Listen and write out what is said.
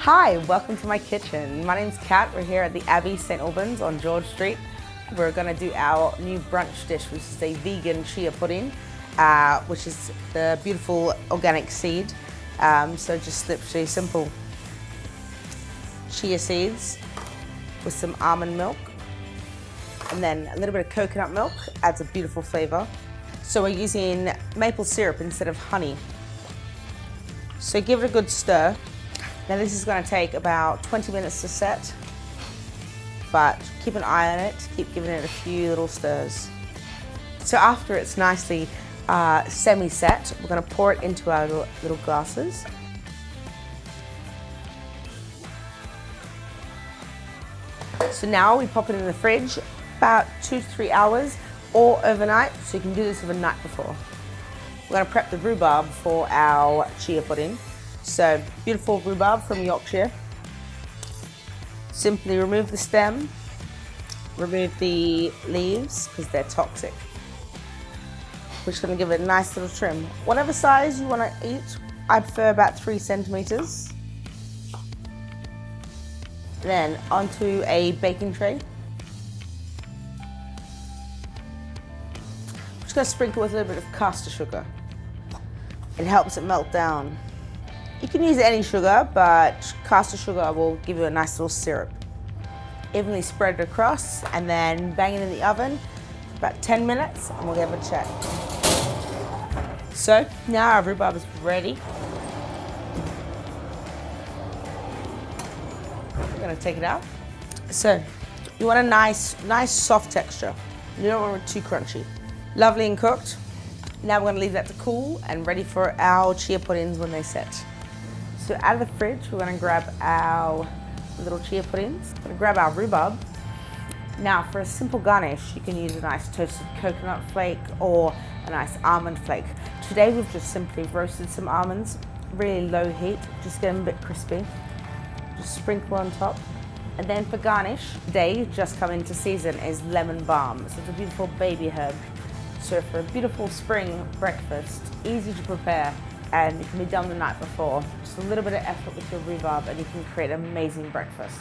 Hi, welcome to my kitchen. My name's Kat. We're here at the Abbey, St. Albans on George Street. We're gonna do our new brunch dish, which is a vegan chia pudding, which is the beautiful organic seed. So just literally simple chia seeds with some almond milk, and then a little bit of coconut milk adds a beautiful flavor. So we're using maple syrup instead of honey. So give it a good stir. Now this is going to take about 20 minutes to set, but keep an eye on it, keep giving it a few little stirs. So after it's nicely semi-set, we're going to pour it into our little glasses. So now we pop it in the fridge about 2 to 3 hours or overnight, so you can do this the night before. We're going to prep the rhubarb for our chia pudding. So beautiful rhubarb from Yorkshire. Simply remove the stem, remove the leaves because they're toxic. We're just going to give it a nice little trim. Whatever size you want to eat, I prefer about 3 centimeters. Then onto a baking tray. I'm just going to sprinkle with a little bit of caster sugar. It helps it melt down. You can use any sugar, but caster sugar will give you a nice little syrup. Evenly spread it across and then bang it in the oven for about 10 minutes and we'll have a check. So now our rhubarb is ready. We're going to take it out. So you want a nice soft texture. You don't want it too crunchy. Lovely and cooked. Now we're going to leave that to cool and ready for our chia puddings when they set. So out of the fridge, we're going to grab our little chia puddings. We're going to grab our rhubarb. Now for a simple garnish, you can use a nice toasted coconut flake or a nice almond flake. Today we've just simply roasted some almonds, really low heat, just get them a bit crispy. Just sprinkle on top. And then for garnish, today just come into season is lemon balm. So it's a beautiful baby herb. So for a beautiful spring breakfast, easy to prepare, and it can be done the night before. Just a little bit of effort with your rhubarb and you can create an amazing breakfast.